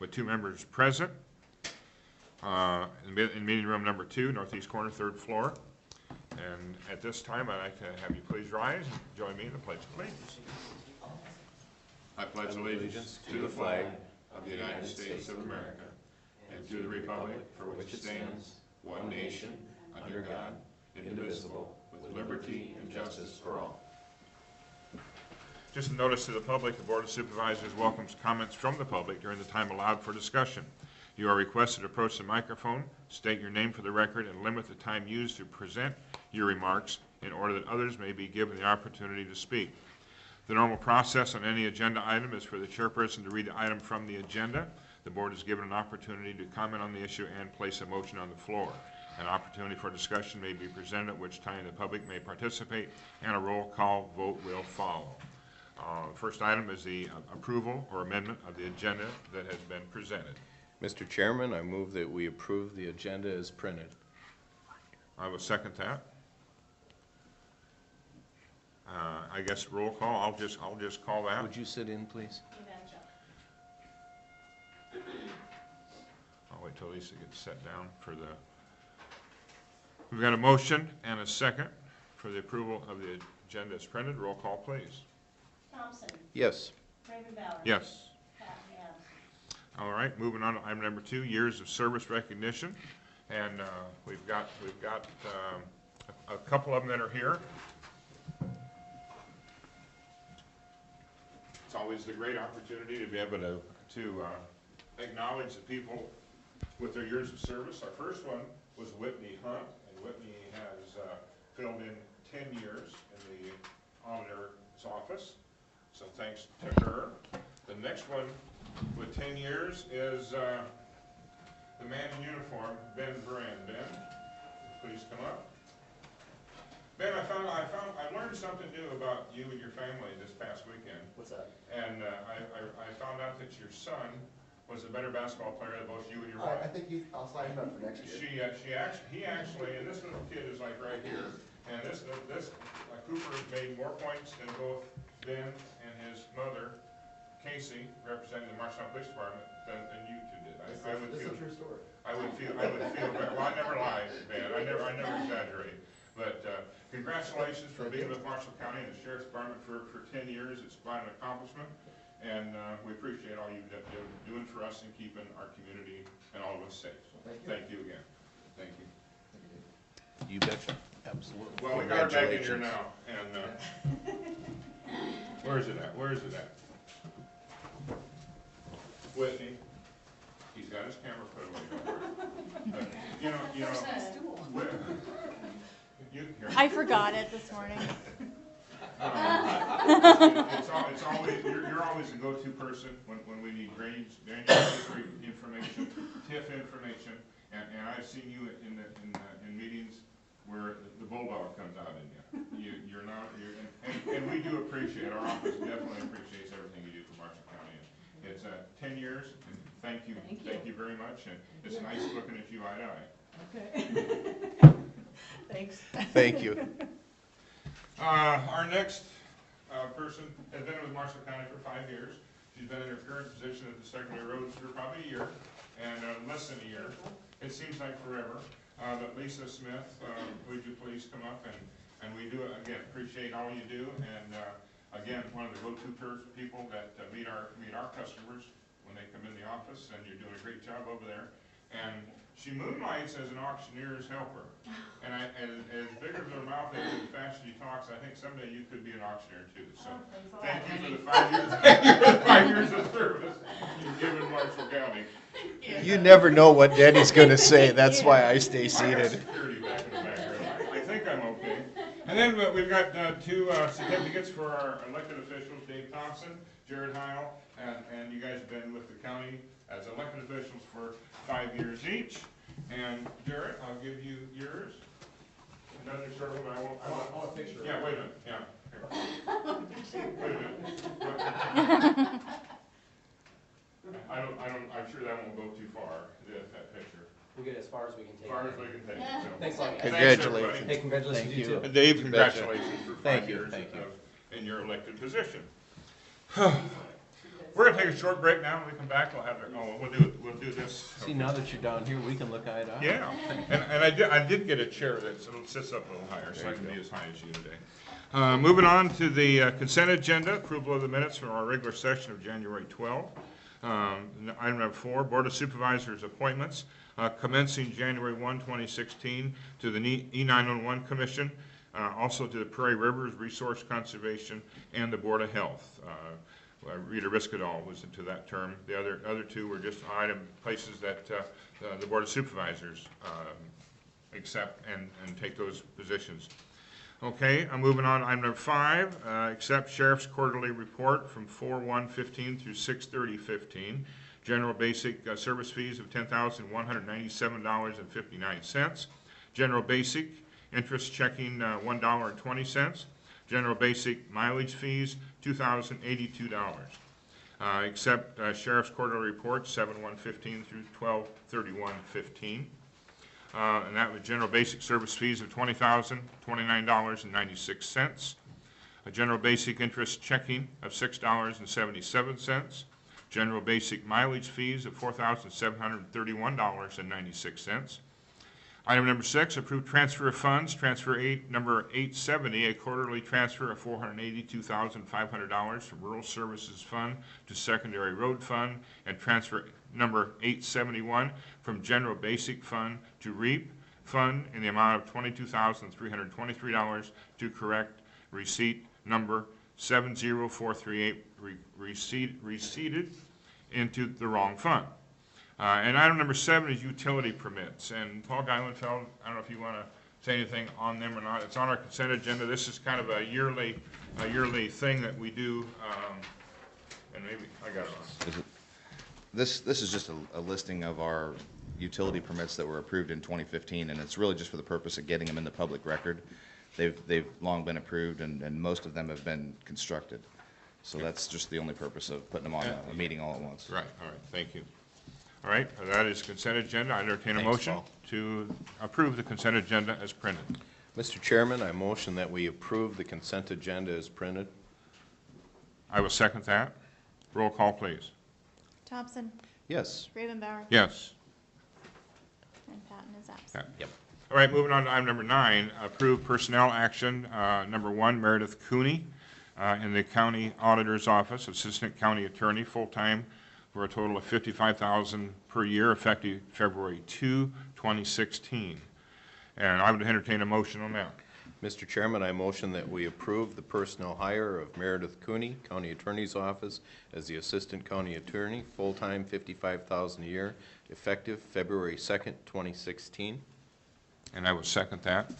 with 2 members present in meeting room number 2, northeast corner, 3rd floor. And at this time, I'd like to have you please rise and join me in the Pledge of Allegiance. I pledge allegiance to the flag of the United States of America and to the republic for which it stands, one nation, under God, indivisible, with liberty and justice for all. Just a notice to the public, the Board of Supervisors welcomes comments from the public during the time allowed for discussion. You are requested to approach the microphone, state your name for the record, and limit the time used to present your remarks in order that others may be given the opportunity to speak. The normal process on any agenda item is for the chairperson to read the item from the agenda. The board is given an opportunity to comment on the issue and place a motion on the floor. An opportunity for discussion may be presented, at which time the public may participate, and a roll call vote will follow. First item is the approval or amendment of the agenda that has been presented. Mr. Chairman, I move that we approve the agenda as printed. I will second that. I guess roll call. I'll just call that. Would you sit in, please? I'll wait till Lisa gets set down for the. We've got a motion and a second for the approval of the agenda as printed. Roll call, please. Thompson. Yes. Ravenbauer. Yes. Patton, yes. All right. Moving on to item number 2, years of service recognition, and we've got a couple of them that are here. It's always the great opportunity to be able to acknowledge the people with their years of service. Our first one was Whitney Hunt, and Whitney has filled in 10 years in the auditor's office, so thanks to her. The next one with 10 years is the man in uniform, Ben Brand. Ben, please come up. Ben, I learned something new about you and your family this past weekend. What's that? And I found out that your son was a better basketball player than both you and your wife. I think I'll sign him up for next year. He actually, and this little kid is like right here, and this Cooper made more points than both Ben and his mother, Casey, representing the Marshall Police Department, than you two did. This is a true story. I would feel well, I never lie, Ben. I never exaggerate. But congratulations for being with Marshall County and the Sheriff's Department for 10 years. It's quite an accomplishment, and we appreciate all you've been doing for us and keeping our community and all of us safe. So thank you again. Thank you. You betcha. Absolutely. Well, we got her back in here now, and where is it at? Where is it at? Whitney. He's got his camera put away. You know. I forgot it this morning. It's always you're always the go-to person when we need drainage history information, TIF information, and I've seen you in meetings where the bulldog comes out in you. And we do appreciate, our office definitely appreciates everything you do for Marshall County. It's 10 years, and thank you very much, and it's nice looking at you eye to eye. Okay. Thanks. Thank you. Our next person has been with Marshall County for 5 years. She's been in her current position at the secondary roads for probably a year, and less than a year. It seems like forever. But Lisa Smith, would you please come up, and we do, again, appreciate all you do, and again, one of the go-to people that meet our customers when they come in the office, and you're doing a great job over there. And she moonlights as an auctioneer's helper. And as big as her mouth is, as fast as she talks, I think someday you could be an auctioneer too. So thank you for the 5 years of service you've given Marshall County. You never know what Denny's going to say. That's why I stay seated. Security back in the background. I think I'm okay. And then we've got 2 certificates for our elected officials, Dave Thompson, Jared Heil, and you guys have been with the county as elected officials for 5 years each. And Jared, I'll give you yours. Another circle, but I want a picture. Yeah, wait a minute. Yeah. Wait a minute. I'm sure that won't go too far, that picture. We'll get as far as we can take. As far as we can take it. So. Thanks a lot. Congratulations. Hey, congratulations Thank to you you. too. And Dave, congratulations for 5 Thank you. years Thank you. in your elected position. We're gonna take a short break now. When we come back, we'll have, we'll do this. See, now that you're down here, we can look eye to eye. Yeah, and I did get a chair that sits up a little higher, so I can be as high as you today. Moving on to the consent agenda, approval of the minutes from our regular session of January 12. Item number 4, Board of Supervisors appointments, commencing January 1, 2016, to the E911 Commission, also to the Prairie Rivers Resource Conservation, and the Board of Health. Rita Riskadal was into that term. The other two were just item places that the Board of Supervisors accept and take those positions. Okay, I'm moving on to item number 5, accept Sheriff's Quarterly Report from 4/1/15 through 6/30/15. General basic service fees of $10,197.59. General basic interest checking $1.20. General basic mileage fees $2,082. Accept Sheriff's Quarterly Report 7/1/15 through 12/31/15. And that was general basic service fees of $20,029.96. A general basic interest checking of $6.77. General basic mileage fees of $4,731.96. Item number 6, approved transfer of funds, number 870, a quarterly transfer of $482,500 from Rural Services Fund to Secondary Road Fund, and transfer number 871 from General Basic Fund to REAP Fund in the amount of $22,323 to correct receipt number 70438 receipted into the wrong fund. And item number 7 is utility permits. And Paul Geilenfeld, I don't know if you want to say anything on them or not. It's on our consent agenda. This is kind of a yearly thing that we do. And maybe I got it on. This is just a listing of our utility permits that were approved in 2015, and it's really just for the purpose of getting them in the public record. They've long been approved, and most of them have been constructed. So that's just the only purpose of putting them on a meeting all at once. Right. All right. Thank you. All right, that is consent agenda. I entertain a motion to approve the consent agenda as printed. Mr. Chairman, I motion that we approve the consent agenda as printed. I will second that. Roll call, please. Thompson, Yes. Ravenbauer, Yes. and Patton is absent. Yep. All right, moving on to item number 9, approve personnel action. Number 1, Meredith Cooney in the County Auditor's Office, Assistant County Attorney, full-time, for a total of $55,000 per year, effective February 2, 2016. And I would entertain a motion on that. Mr. Chairman, I motion that we approve the personnel hire of Meredith Cooney, County Attorney's Office, as the Assistant County Attorney, full-time, $55,000 a year, effective February 2nd, 2016. And I will second that.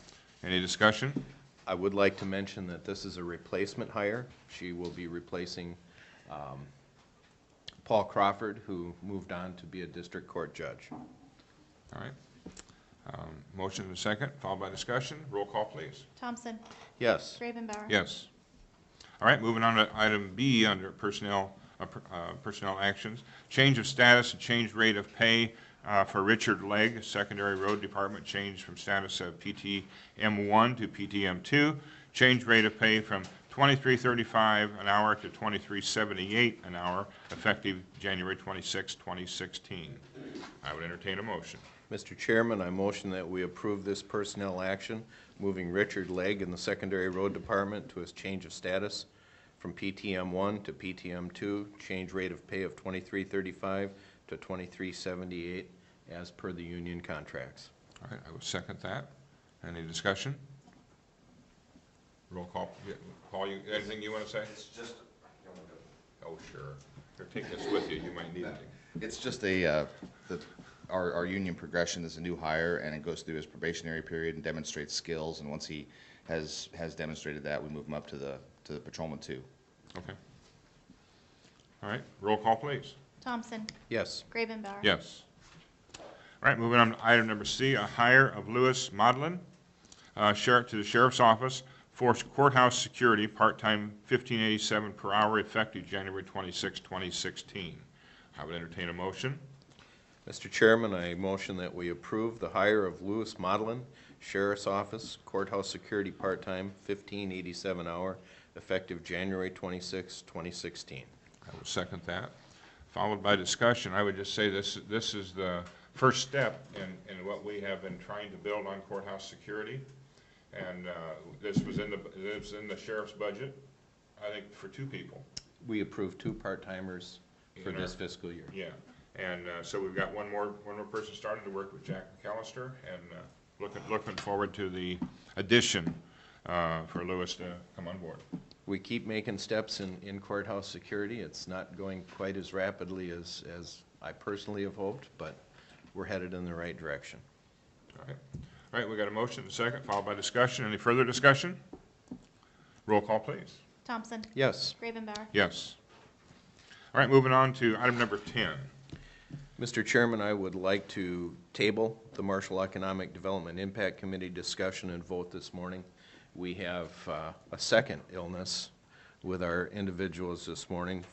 Any discussion? I would like to mention that this is a replacement hire. She will be replacing Paul Crawford, who moved on to be a district court judge. All right. Motion and a second, followed by discussion. Roll call, please. Thompson, Yes. Ravenbauer. Yes. All right, moving on to item B under personnel actions. Change of status and change rate of pay for Richard Legg, Secondary Road Department, change from status of PTM1 to PTM2. Change rate of pay from $23.35 an hour to $23.78 an hour, effective January 26, 2016. I would entertain a motion. Mr. Chairman, I motion that we approve this personnel action, moving Richard Legg in the Secondary Road Department to his change of status from PTM1 to PTM2, change rate of pay of $23.35 to $23.78 as per the union contracts. All right, I will second that. Any discussion? Roll call. Yeah, Paul, anything you want to say? It's just, Oh, sure. Here, take this with you. You might need it. it's just our union progression is a new hire, and it goes through his probationary period and demonstrates skills, and once he has demonstrated that, we move him up to the patrolman 2. Okay. All right, roll call, please. Thompson, Yes. Ravenbauer. Yes. All right, moving on to item number C, a hire of Lewis Modlin, to the Sheriff's Office for courthouse security, part-time, $15.87 per hour, effective January 26, 2016. I would entertain a motion. Mr. Chairman, I motion that we approve the hire of Lewis Modlin, Sheriff's Office, Courthouse Security Part-Time, $15.87 an hour, effective January 26, 2016. I will second that. Followed by discussion. I would just say this is the first step in what we have been trying to build on courthouse security. And this was in the sheriff's budget, I think, for 2 people. We approved 2 part-timers for In this our- fiscal year. Yeah, and so we've got one more person starting to work with Jack McAllister, and looking forward to the addition for Lewis to come on board. We keep making steps in courthouse security. It's not going quite as rapidly as I personally have hoped, but we're headed in the right direction. All right. All right, we got a motion and a second, followed by discussion. Any further discussion? Roll call, please. Thompson. Yes. Gravenbauer. Yes. All right, moving on to item number 10. Mr. Chairman, I would like to table the Marshall Economic Development Impact Committee discussion and vote this morning. We have a second illness with our individuals this morning.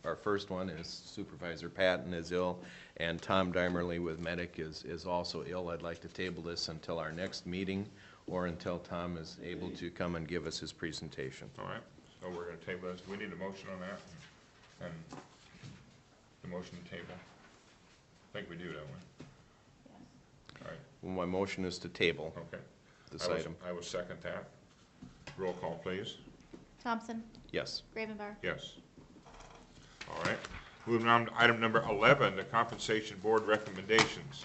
Our first one is Supervisor Patton is ill, and Tom Dimerly with Medic is also ill. I'd like to table this until our next meeting or until Tom is able to come and give us his presentation. All right, so we're going to table this. Do we need a motion on that? And the motion to table? I think we do, don't we? Yes. All right, Well, my motion is to table okay. this I will- item. I will second that. Roll call, please. Thompson. Yes. Gravenbauer. Yes. All right. Moving on to item number 11, the Compensation Board recommendations.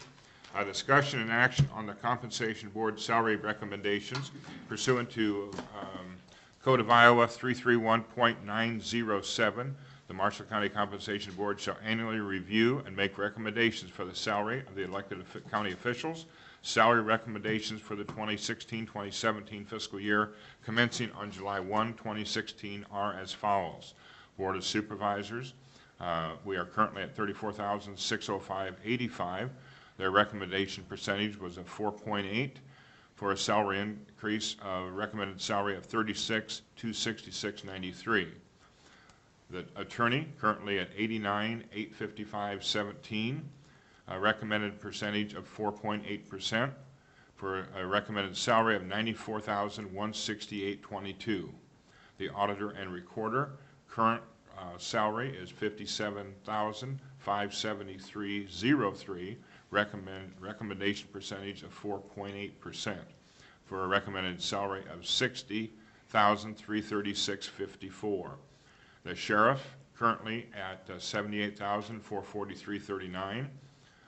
Discussion and action on the Compensation Board salary recommendations pursuant to Code of Iowa 331.907. The Marshall County Compensation Board shall annually review and make recommendations for the salary of the elected county officials. Salary recommendations for the 2016-2017 fiscal year commencing on July 1, 2016 are as follows. Board of Supervisors, we are currently at $34,605.85. Their recommendation percentage was a 4.8 for a salary increase, recommended salary of $36,266.93. The attorney currently at $89,855.17. A recommended percentage of 4.8% for a recommended salary of $94,168.22. The auditor and recorder current salary is $57,573.03. Recommendation percentage of 4.8% for a recommended salary of $60,336.54. The sheriff currently at $78,443.39.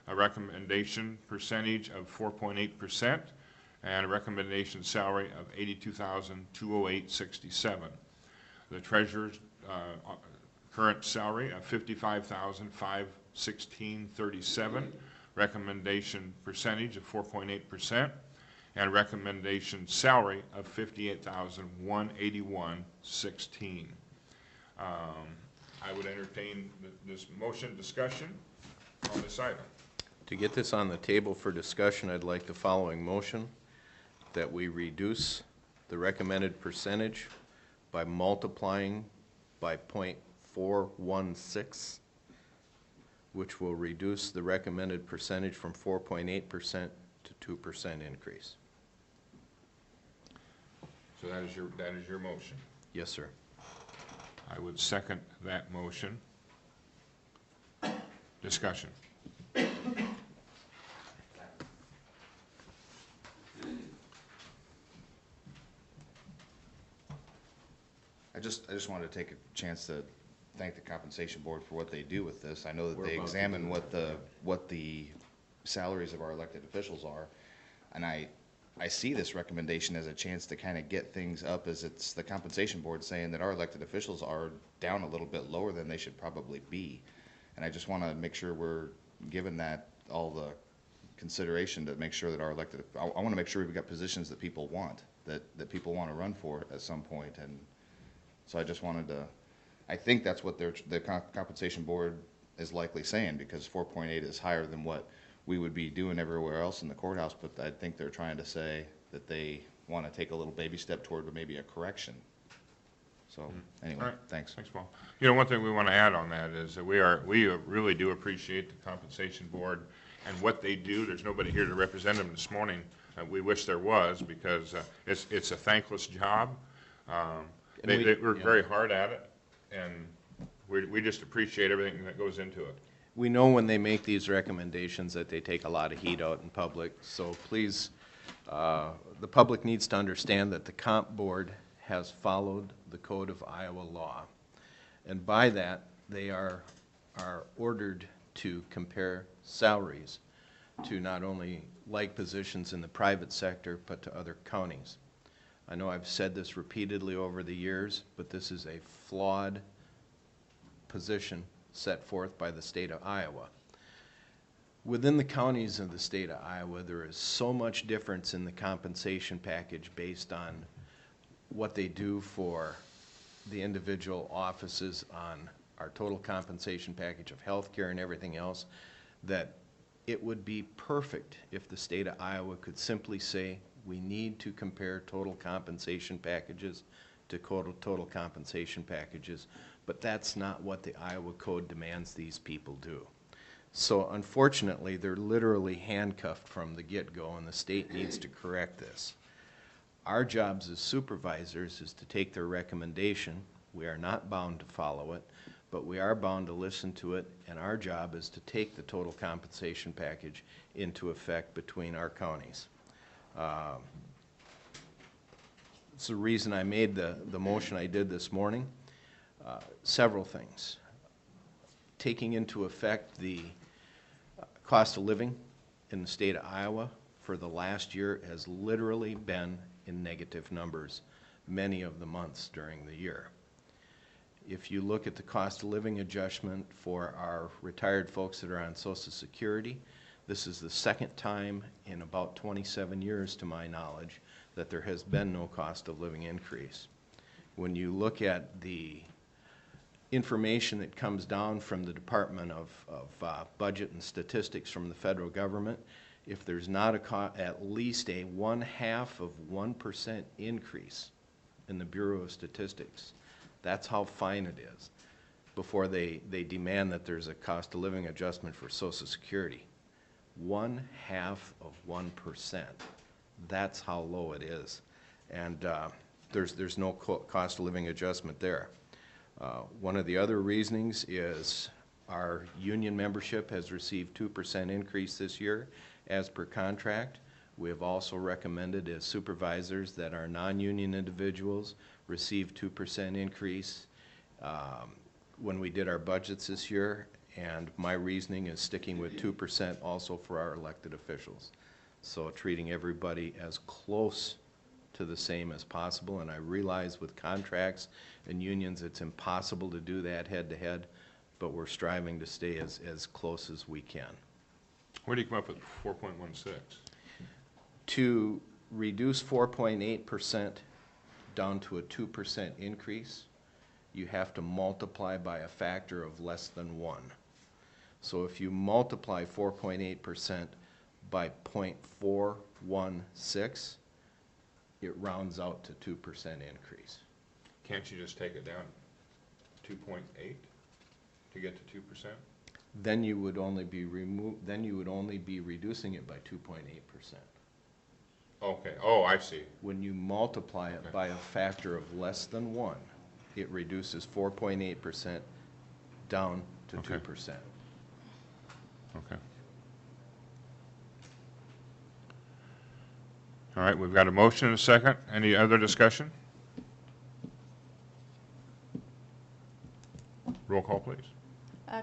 A recommendation percentage of 4.8%, and a recommendation salary of $82,208.67. The treasurer's current salary of $55,516.37, recommendation percentage of 4.8%, and recommendation salary of $58,181.16. I would entertain this motion discussion on this item. To get this on the table for discussion, I'd like the following motion, that we reduce the recommended percentage by multiplying by .416, which will reduce the recommended percentage from 4.8% to 2% increase. So that is your motion. Yes, sir. I would second that motion. Discussion. I just wanted to take a chance to thank the compensation board for what they do with this. I know that We're they about to examine do what the salaries of our elected officials are, and I see this recommendation as a chance to kind of get things up, as it's the compensation board saying that our elected officials are down a little bit lower than they should probably be. And I just want to make sure we're giving that all the consideration to make sure that our elected, I want to make sure we've got positions that people want, that people want to run for at some point. And so I just wanted to, I think that's what the compensation board is likely saying, because 4.8 is higher than what we would be doing everywhere else in the courthouse, but I think they're trying to say that they want to take a little baby step toward maybe a correction. So anyway, All right. thanks. Thanks, Paul. You know, one thing we want to add on that is that we really do appreciate the compensation board and what they do. There's nobody here to represent them this morning. We wish there was, because it's a thankless job. They work very hard at it, and We just appreciate everything that goes into it. We know when they make these recommendations that they take a lot of heat out in public, so please, the public needs to understand that the comp board has followed the code of Iowa law. And by that, they are ordered to compare salaries to not only like positions in the private sector, but to other counties. I know I've said this repeatedly over the years, but this is a flawed position set forth by the state of Iowa. Within the counties of the state of Iowa, there is so much difference in the compensation package based on what they do for the individual offices on our total compensation package of health care and everything else, that it would be perfect if the state of Iowa could simply say, we need to compare total compensation packages to total compensation packages, but that's not what the Iowa Code demands these people do. So unfortunately, they're literally handcuffed from the get-go, and the state needs to correct this. Our jobs as supervisors is to take their recommendation. We are not bound to follow it, but we are bound to listen to it, and our job is to take the total compensation package into effect between our counties. It's the reason I made the motion I did this morning. Several things. Taking into effect the cost of living in the state of Iowa for the last year has literally been in negative numbers many of the months during the year. If you look at the cost of living adjustment for our retired folks that are on Social Security, this is the second time in about 27 years, to my knowledge, that there has been no cost of living increase. When you look at the information that comes down from the Department of Budget and Statistics from the federal government, if there's not at least a 0.5% increase in the Bureau of Statistics, that's how fine it is before they demand that there's a cost of living adjustment for Social Security. 0.5%. That's how low it is. And there's no cost of living adjustment there. One of the other reasonings is our union membership has received 2% increase this year as per contract. We have also recommended as supervisors that our non-union individuals receive 2% increase when we did our budgets this year, and my reasoning is sticking with 2% also for our elected officials. So treating everybody as close to the same as possible, and I realize with contracts and unions it's impossible to do that head to head, but we're striving to stay as close as we can. Where do you come up with 4.16? To reduce 4.8% down to a 2% increase, you have to multiply by a factor of less than 1. So if you multiply 4.8% by 0.416, it rounds out to 2% increase. Can't you just take it down 2.8 to get to 2%? Then you would only be reducing it by 2.8%. Okay. Oh, I see. When you multiply it by a factor of less than 1, it reduces 4.8% down to 2%. Okay. All right, we've got a motion and a second. Any other discussion? Roll call, please.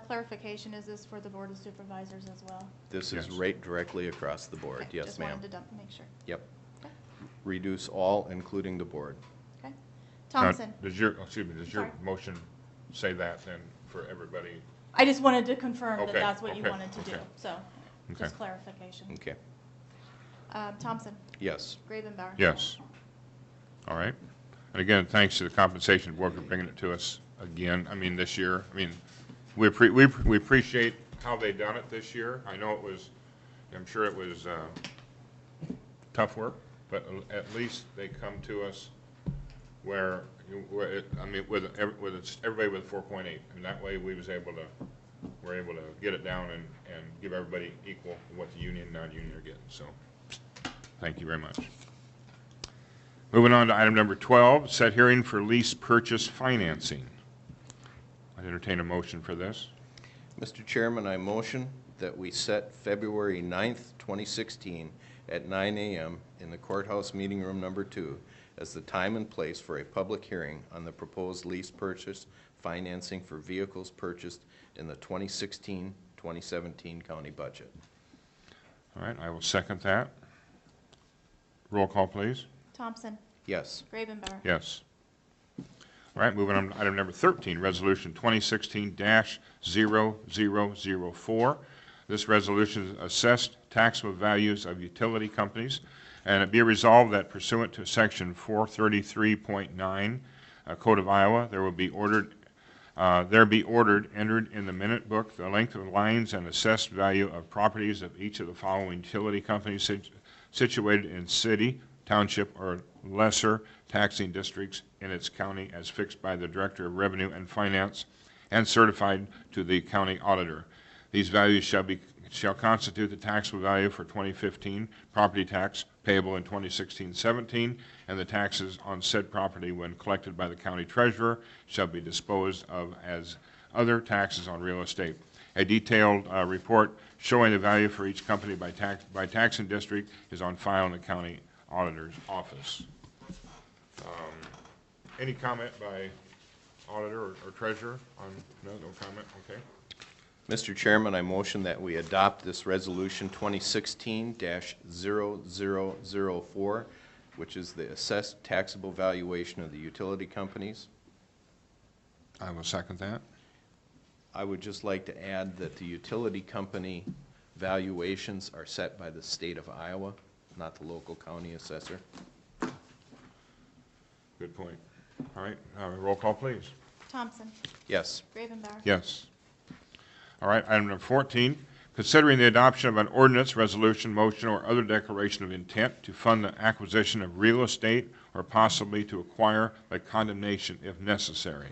Clarification, is this for the Board of Supervisors as well? This is Yes. right directly across the board. Okay, Yes, just ma'am. wanted to make sure. Yep. Okay. Reduce all, including the board. Okay. Now, Thompson, does your Sorry. motion say that then for everybody? I just wanted to confirm that Okay, that's what you okay, wanted to do, okay. so, Okay. just clarification. Okay. Thompson, Yes. Gravenbauer. Yes. All right. And again, thanks to the compensation board for bringing it to us again. I mean, this year, I mean, we appreciate how they done it this year. I know it was, I'm sure it was tough work, but at least they come to us where I mean, with everybody with 4.8, and that way we're able to get it down and give everybody equal what the union and non-union are getting. So, thank you very much. Moving on to item number 12, set hearing for lease purchase financing. I I'd entertain a motion for this. Mr. Chairman, I motion that we set February 9th, 2016 at 9 a.m. in the courthouse meeting room number 2 as the time and place for a public hearing on the proposed lease purchase financing for vehicles purchased in the 2016-2017 county budget. All right, I will second that. Roll call, please. Thompson. Yes. Gravenbauer. Yes. All right, moving on to item number 13, Resolution 2016-0004. This resolution assessed taxable values of utility companies, and it be resolved that pursuant to Section 433.9 Code of Iowa, there be ordered, entered in the minute book, the length of lines and assessed value of properties of each of the following utility companies situated in city, township, or lesser taxing districts in its county as fixed by the Director of Revenue and Finance and certified to the county auditor. These values shall constitute the taxable value for 2015 property tax payable in 2016-17, and the taxes on said property when collected by the county treasurer shall be disposed of as other taxes on real estate. A detailed report showing the value for each company by taxing district is on file in the county auditor's office. Any comment by auditor or treasurer on, no comment, okay. Mr. Chairman, I motion that we adopt this resolution 2016-0004, which is the assessed taxable valuation of the utility companies. I will second that. I would just like to add that the utility company valuations are set by the state of Iowa, not the local county assessor. Good point. All right, roll call, please. Thompson. Yes. Gravenbauer. Yes. All right, item number 14, considering the adoption of an ordinance, resolution, motion, or other declaration of intent to fund the acquisition of real estate or possibly to acquire by condemnation if necessary.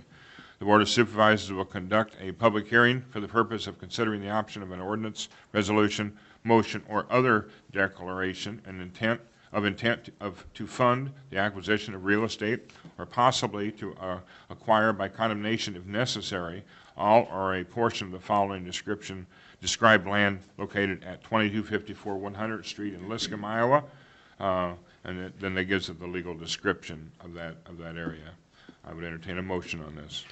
The Board of Supervisors will conduct a public hearing for the purpose of considering the option of an ordinance, resolution, motion, or other declaration and intent to fund the acquisition of real estate or possibly to acquire by condemnation if necessary all or a portion of the following described land located at 2254 100th Street in Liscum, Iowa, and then it gives it the legal description of that area. I would entertain a motion on this.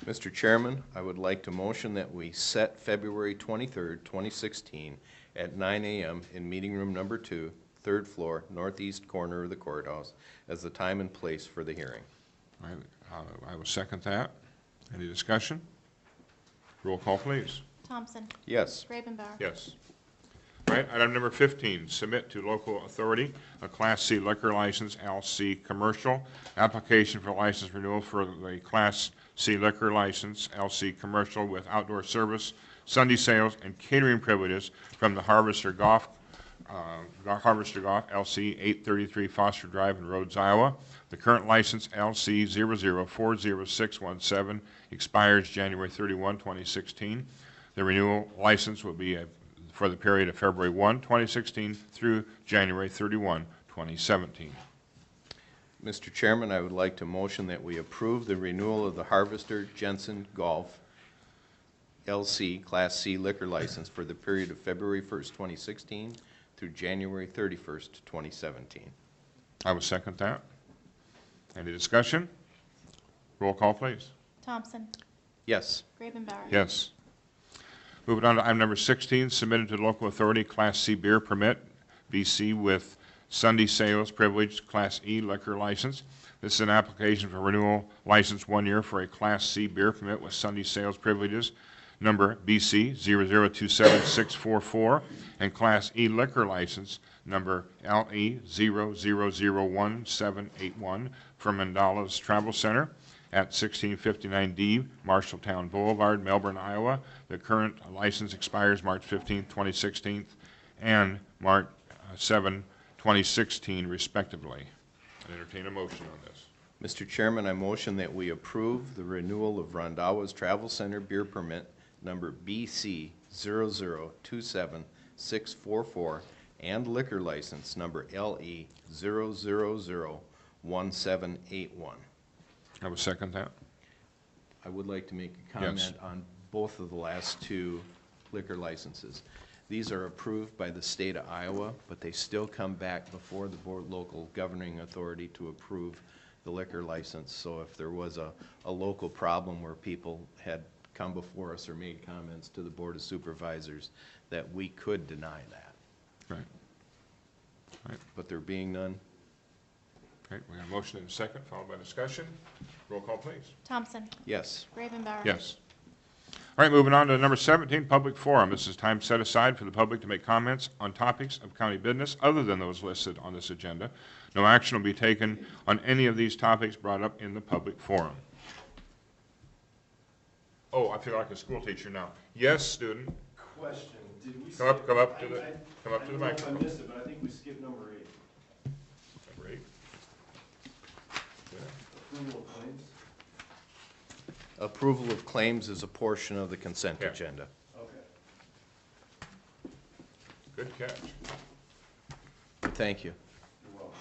Mr. Chairman, I would like to motion that we set February 23rd, 2016 at 9 a.m. in meeting room number 2, third floor, northeast corner of the courthouse, as the time and place for the hearing. All right, I will second that. Any discussion? Roll call, please. Thompson. Yes. Gravenbauer. Yes. All right, item number 15, submit to local authority a Class C liquor license, LC Commercial. Application for license renewal for the Class C liquor license, LC Commercial, with outdoor service, Sunday sales, and catering privileges from the Harvester Golf, LC 833 Foster Drive in Rhodes, Iowa. The current license, LC 0040617, expires January 31, 2016. The renewal license will be for the period of February 1, 2016 through January 31, 2017. Mr. Chairman, I would like to motion that we approve the renewal of the Harvester Jensen Golf LC Class C liquor license for the period of February 1st, 2016 through January 31st, 2017. I will second that. Any discussion? Roll call, please. Thompson. Yes. Gravenbauer. Yes. Moving on to item number 16, submitted to the local authority Class C beer permit, BC, with Sunday sales privilege, Class E liquor license. This is an application for renewal license 1 year for a Class C beer permit with Sunday sales privileges, number BC 0027644, and Class E liquor license, number LE 0001781, from Mandala's Travel Center at 1659D Marshalltown Boulevard, Melbourne, Iowa. The current license expires March 15, 2016 and March 7, 2016, respectively. I entertain a motion on this. Mr. Chairman, I motion that we approve the renewal of Rondawa's Travel Center beer permit number BC 0027644 and liquor license number LE 0001781. I will second that. I would like to make a comment on both of the last two liquor licenses. These are approved by the state of Iowa, but they still come back before the board, local governing authority to approve the liquor license. So if there was a local problem where people had come before us or made comments to the Board of Supervisors, that we could deny that. Right. Right. But there being none, Okay, we have a motion and a second, followed by discussion. Roll call, please. Thompson. yes. Ravenbauer. Yes. All right, moving on to number 17, public forum. This is time set aside for the public to make comments on topics of county business other than those listed on this agenda. No action will be taken on any of these topics brought up in the public forum. Oh, I feel like a school teacher now. Yes, student. Question, did we Come up- skip- come up to I- the- I- come up to the I microphone. don't know if I missed it, but I think we skipped number 8, Number 8. Yeah. approval of claims. Approval of claims is a portion of the consent Yeah. agenda. Okay, Good catch. Thank you. you're welcome.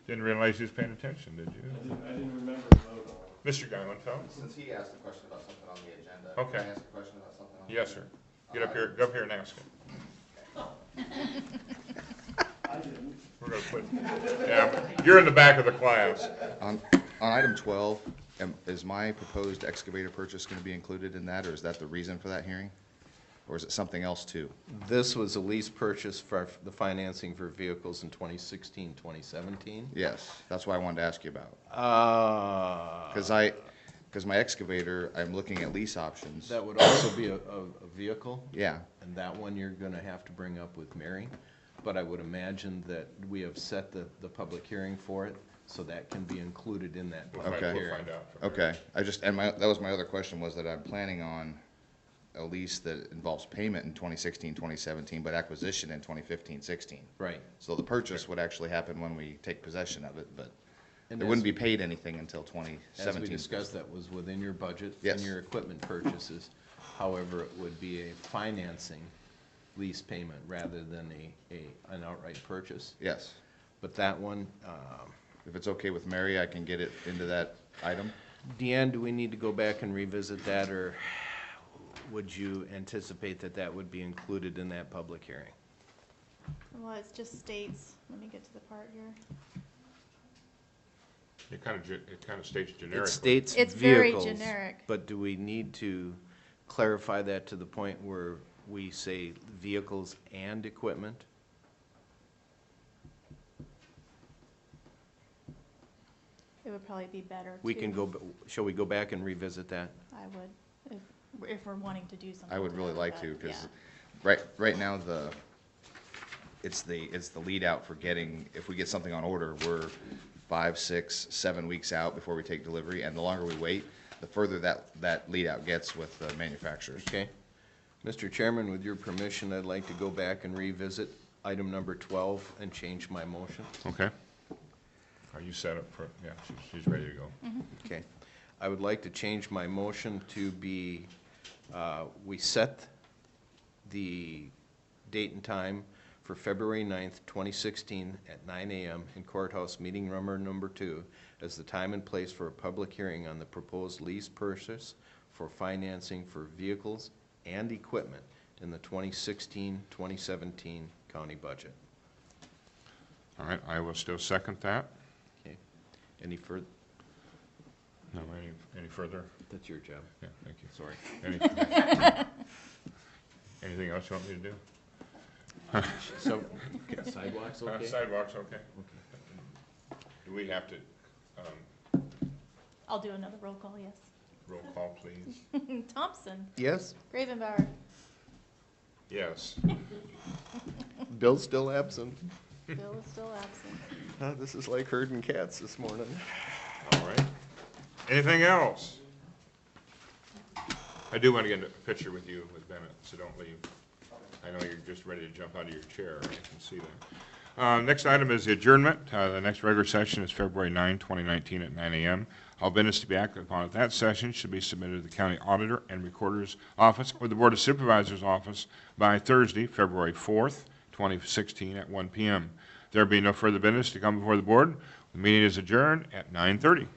Didn't realize he was paying attention, did you? I didn't remember the vote on it. Mr. Guymanfeld? Since he asked a question about something on the agenda. Okay. Can I ask a question about something on the Yes, agenda? sir. Get up here and ask him. I didn't. We're gonna put, yeah, you're in the back of the class. On item 12, is my proposed excavator purchase going to be included in that, or is that the reason for that hearing? Or is it something else too? This was a lease purchase for the financing for vehicles in 2016, 2017. Yes, that's why I wanted to ask you about. Uh, Because my excavator, I'm looking at lease options. That would also be a vehicle, Yeah, and that one you're gonna have to bring up with Mary. But I would imagine that we have set the public hearing for it, so that can be included in that public Okay. We'll hearing. find out. from there. okay. That was my other question, was that I'm planning on a lease that involves payment in 2016, 2017, but acquisition in 2015, 16. Right. So the purchase would actually happen when we take possession of it, but And there as- wouldn't be paid anything until As 2017. we discussed, that was within your budget Yes. and your equipment purchases. However, it would be a financing lease payment rather than an outright purchase. Yes. But that one, If it's okay with Mary, I can get it into that item. Deanne, do we need to go back and revisit that, or would you anticipate that that would be included in that public hearing? Well, it just states, let me get to the part here. It kind of states generically. It states It's very vehicles, generic. but do we need to clarify that to the point where we say vehicles and equipment? It would probably be better We can to- go, shall we go back and revisit that? I would, if we're wanting to do something. I would really together, like but, to, because yeah. right now, it's the lead out for getting, if we get something on order, we're 5, 6, 7 weeks out before we take delivery, and the longer we wait, the further that lead out gets with the manufacturers. Okay. Mr. Chairman, with your permission, I'd like to go back and revisit item number 12 and change my motion. Okay. Are you set up for, yeah, she's ready to go. Okay. I would like to change my motion to be, we set the date and time for February 9th, 2016 at 9 a.m. in Courthouse Meeting Room number 2 as the time and place for a public hearing on the proposed lease purchase for financing for vehicles and equipment in the 2016-2017 county budget. All right, I will still second that. Okay. Any further? No, any further? That's your job. Yeah, thank you. Sorry. Anything else you want me to do? So, sidewalks okay? Sidewalks, okay. Do we have to, I'll do another roll call, yes. roll call, please? Thompson. Yes. Ravenbauer. Yes. Bill's still absent. Bill is still absent. This is like herding cats this morning. All right. Anything else? I do want to get a picture with you with Bennett, so don't leave. I know you're just ready to jump out of your chair. I can see that. Next item is the adjournment. The next regular session is February 9, 2019 at 9 a.m. All business to be acted upon at that session should be submitted to the County Auditor and Recorder's Office or the Board of Supervisors' Office by Thursday, February 4th, 2016 at 1 p.m. There be no further business to come before the Board. The meeting is adjourned at 9:30. Thank you.